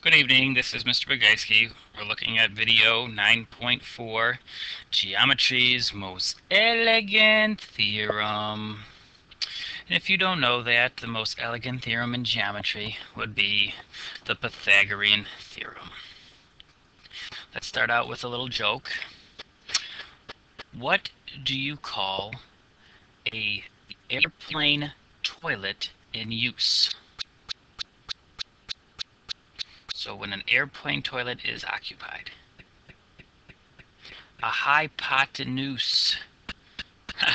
Good evening, this is Mr. Bogajski. We're looking at video 9.4, Geometry's Most Elegant Theorem. And if you don't know that, the most elegant theorem in geometry would be the Pythagorean theorem. Let's start out with a little joke. What do you call a airplane toilet in use? So when an airplane toilet is occupied. A hypotenuse. Oh,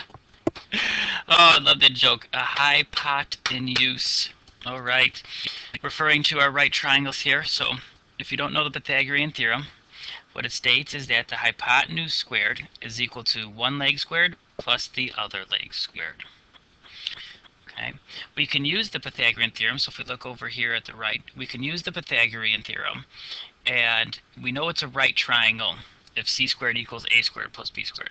I love that joke. A hypotenuse. All right. Referring to our right triangles here. So if you don't know the Pythagorean theorem, what it states is that the hypotenuse squared is equal to one leg squared plus the other leg squared. Okay. We can use the Pythagorean theorem. So if we look over here at the right, we can use the Pythagorean theorem. And we know it's a right triangle if c squared equals a squared plus b squared.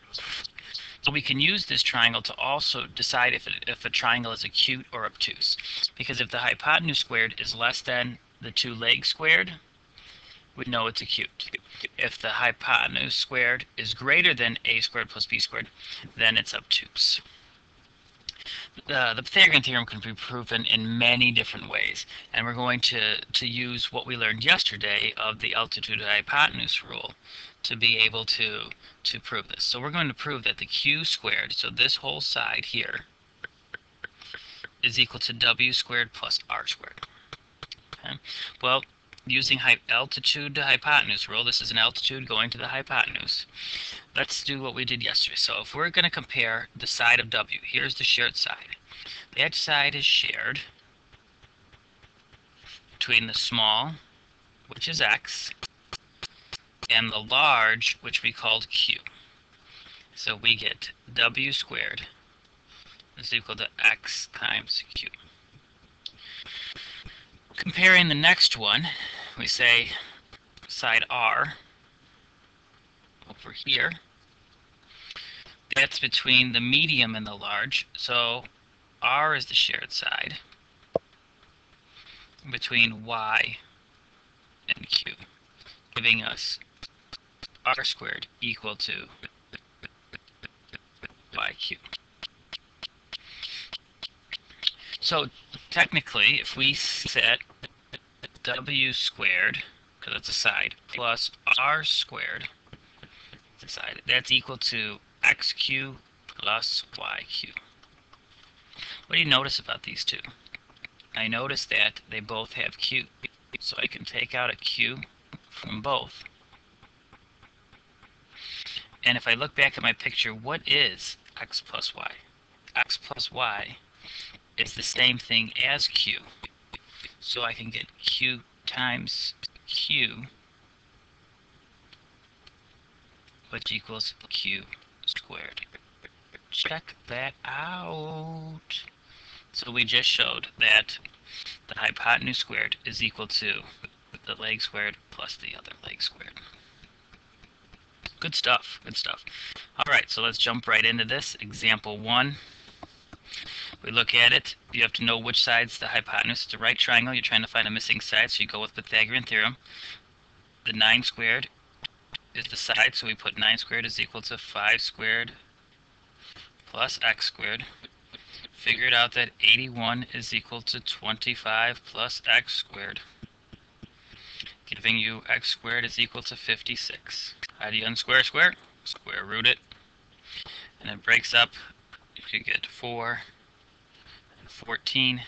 So we can use this triangle to also decide if a triangle is acute or obtuse. Because if the hypotenuse squared is less than the two legs squared, we know it's acute. If the hypotenuse squared is greater than a squared plus b squared, then it's obtuse. The Pythagorean theorem can be proven in many different ways, and we're going to use what we learned yesterday of the altitude hypotenuse rule to be able to prove this. So we're going to prove that the q squared, so this whole side here, is equal to w squared plus r squared. Okay? Well, using altitude to hypotenuse rule, this is an altitude going to the hypotenuse. Let's do what we did yesterday. So if we're going to compare the side of w, here's the shared side. That side is shared between the small, which is x, and the large, which we called q. So we get w squared is equal to x times q. Comparing the next one, we say side r over here, that's between the medium and the large, so r is the shared side between y and q, giving us r squared equal to yq. So technically, if we set w squared, because it's a side, plus r squared, side, that's equal to xq plus yq. What do you notice about these two? I notice that they both have q, so I can take out a q from both. And if I look back at my picture, what is x plus y? X plus y is the same thing as q. So I can get q times q, which equals q squared. Check that out. So we just showed that the hypotenuse squared is equal to the leg squared plus the other leg squared. Good stuff, good stuff. All right, so let's jump right into this. Example 1. We look at it. You have to know which side's the hypotenuse. It's a right triangle. You're trying to find a missing side, so you go with Pythagorean theorem. The 9 squared is the side, so we put 9 squared is equal to 5 squared plus x squared. Figured out that 81 is equal to 25 plus x squared, giving you x squared is equal to 56. How do you unsquare square? Square root it. And it breaks up. You could get 4 and 14,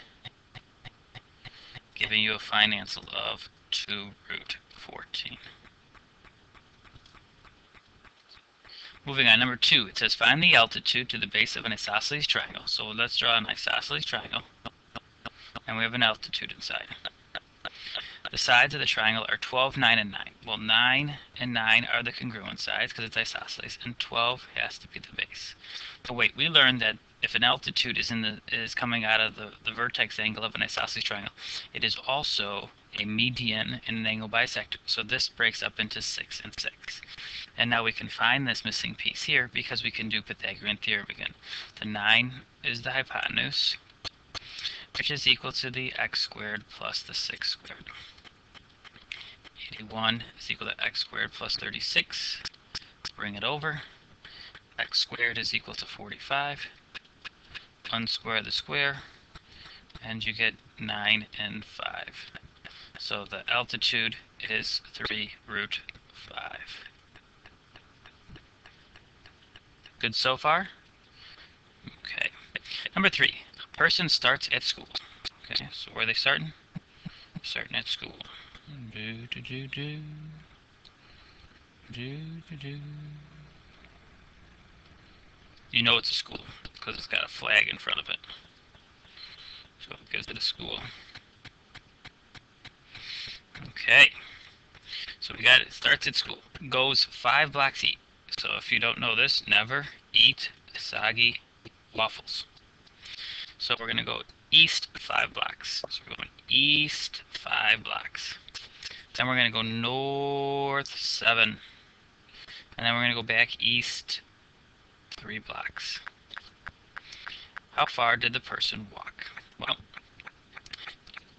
giving you a fine answer of 2 root 14. Moving on, number 2, it says find the altitude to the base of an isosceles triangle. So let's draw an isosceles triangle, and we have an altitude inside. The sides of the triangle are 12, 9, and 9. Well, 9 and 9 are the congruent sides because it's isosceles, and 12 has to be the base. But wait, we learned that if an altitude is coming out of the vertex angle of an isosceles triangle, it is also a median and an angle bisector. So this breaks up into 6 and 6. And now we can find this missing piece here because we can do Pythagorean theorem again. The 9 is the hypotenuse, which is equal to the x squared plus the 6 squared. 81 is equal to x squared plus 36. Bring it over. X squared is equal to 45. Unsquare the square, and you get 9 and 5. So the altitude is 3 root 5. Good so far? Okay. Number 3. Person starts at school. Okay, so where are they starting? Starting at school. Do, do, do, do. Do, do, do. You know it's a school because it's got a flag in front of it. So it gives it a school. Okay. So we got it. Starts at school. Goes 5 blocks east. So if you don't know this, never eat soggy waffles. So we're going to go east 5 blocks. So we're going east 5 blocks. Then we're going to go north 7. And then we're going to go back east 3 blocks. How far did the person walk? Well,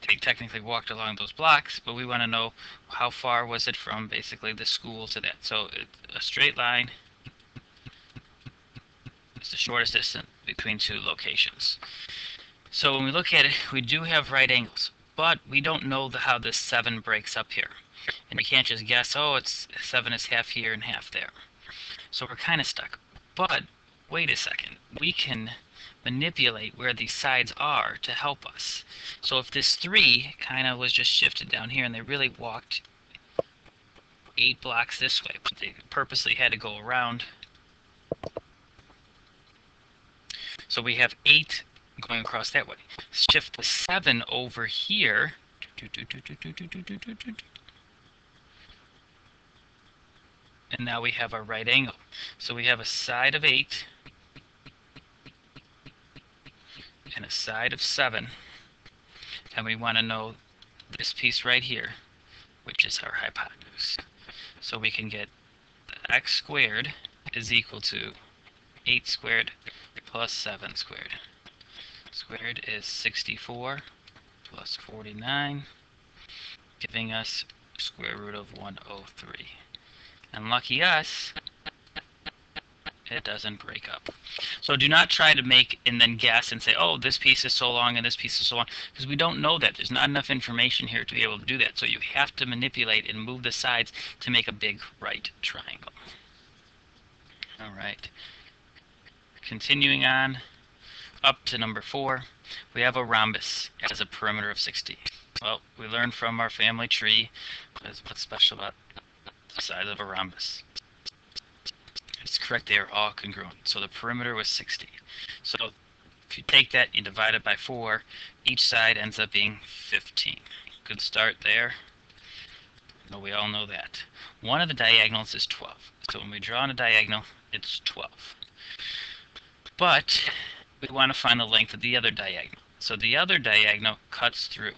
they technically walked along those blocks, but we want to know how far was it from basically the school to that. So a straight line is the shortest distance between 2 locations. So when we look at it, we do have right angles, but we don't know how this 7 breaks up here. And we can't just guess, oh, it's 7 is half here and half there. So we're kind of stuck. But wait a second, we can manipulate where these sides are to help us. So if this 3 kind of was just shifted down here and they really walked 8 blocks this way, but they purposely had to go around. So we have 8 going across that way. Shift the 7 over here. And now we have our right angle. So we have a side of 8 and a side of 7. And we want to know this piece right here, which is our hypotenuse. So we can get x squared is equal to 8 squared plus 7 squared. Squared is 64 plus 49, giving us square root of 103. And lucky us, it doesn't break up. So do not try to make and then guess and say, oh, this piece is so long and this piece is so long, because we don't know that. There's not enough information here to be able to do that. So you have to manipulate and move the sides to make a big right triangle. All right. Continuing on up to number 4, we have a rhombus as a perimeter of 60. Well, we learned from our family tree what's special about the size of a rhombus. It's correct, they are all congruent. So the perimeter was 60. So if you take that, you divide it by 4, each side ends up being 15. Good start there. No, we all know that. One of the diagonals is 12. So when we draw on a diagonal, it's 12. But we want to find the length of the other diagonal. So the other diagonal cuts through.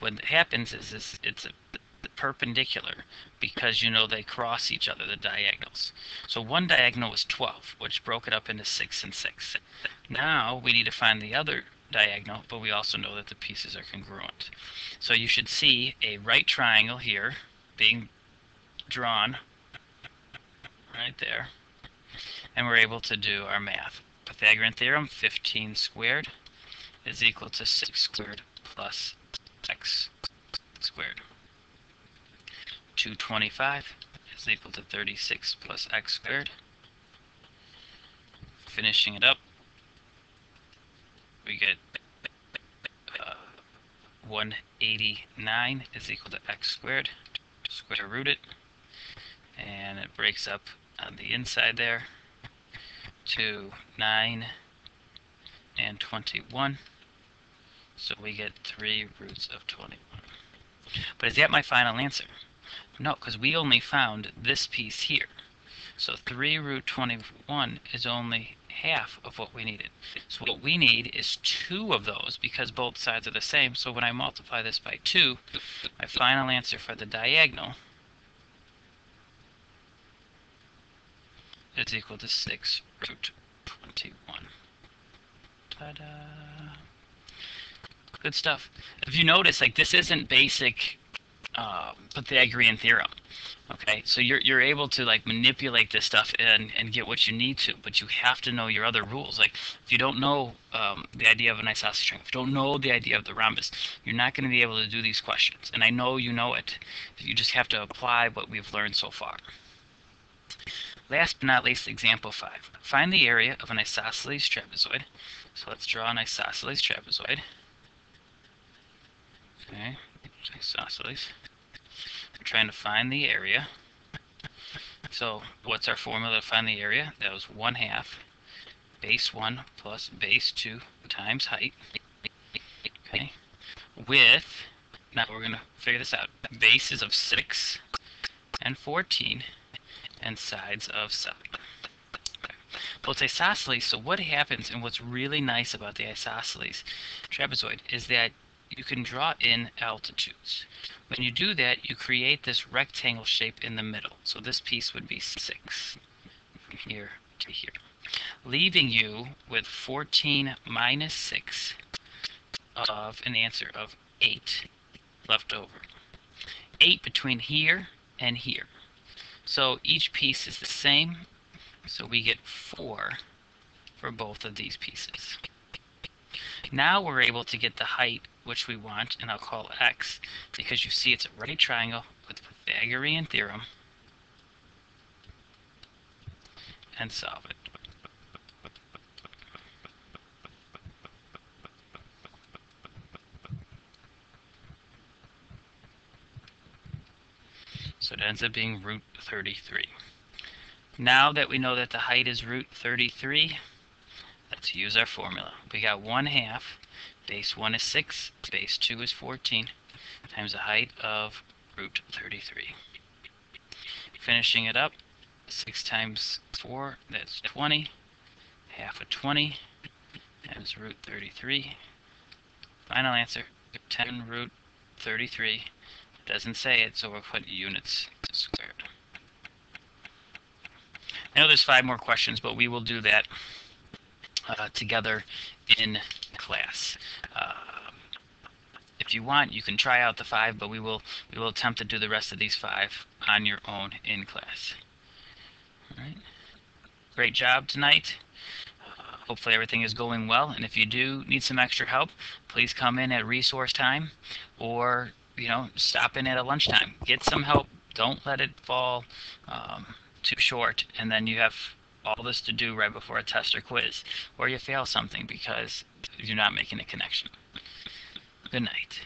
What happens is it's a perpendicular because you know they cross each other, the diagonals. So one diagonal was 12, which broke it up into 6 and 6. Now we need to find the other diagonal, but we also know that the pieces are congruent. So you should see a right triangle here being drawn right there, and we're able to do our math. Pythagorean theorem, 15 squared is equal to 6 squared plus x squared. 225 is equal to 36 plus x squared. Finishing it up, we get 189 is equal to x squared. Square root it, and it breaks up on the inside there to 9 and 21. So we get 3 roots of 21. But is that my final answer? No, because we only found this piece here. So 3 root 21 is only half of what we needed. So what we need is 2 of those because both sides are the same. So when I multiply this by 2, my final answer for the diagonal is equal to 6 root 21. Ta-da! Good stuff. If you notice, like, this isn't basic Pythagorean theorem. Okay, so you're able to like manipulate this stuff and get what you need to, but you have to know your other rules. Like if you don't know the idea of an isosceles triangle, if you don't know the idea of the rhombus, you're not going to be able to do these questions. And I know you know it. You just have to apply what we've learned so far. Last but not least, example 5. Find the area of an isosceles trapezoid. So let's draw an isosceles trapezoid. Okay, isosceles. We're trying to find the area. So what's our formula to find the area? That was 1/2 base 1 plus base 2 times height. Okay, with, now we're going to figure this out, bases of 6 and 14 and sides of 7. Well, it's isosceles, so what happens, and what's really nice about the isosceles trapezoid is that you can draw in altitudes. When you do that, you create this rectangle shape in the middle. So this piece would be 6 from here to here, leaving you with 14 minus 6 of an answer of 8 left over. 8 between here and here. So each piece is the same, so we get 4 for both of these pieces. Now we're able to get the height which we want, and I'll call x, because you see it's a right triangle with Pythagorean theorem, and solve it. So it ends up being root 33. Now that we know that the height is root 33, let's use our formula. We got 1/2, base 1 is 6, base 2 is 14, times the height of root 33. Finishing it up, 6 times 4, that's 20, half of 20, times root 33. Final answer, 10 root 33. It doesn't say it, so we'll put units squared. I know there's 5 more questions, but we will do that together in class. If you want, you can try out the 5, but we will attempt to do the rest of these 5 on your own in class. All right. Great job tonight. Hopefully everything is going well, and if you do need some extra help, please come in at resource time, or stop in at a lunchtime. Get some help. Don't let it fall too short, and then you have all this to do right before a test or quiz, or you fail something because you're not making a connection. Good night.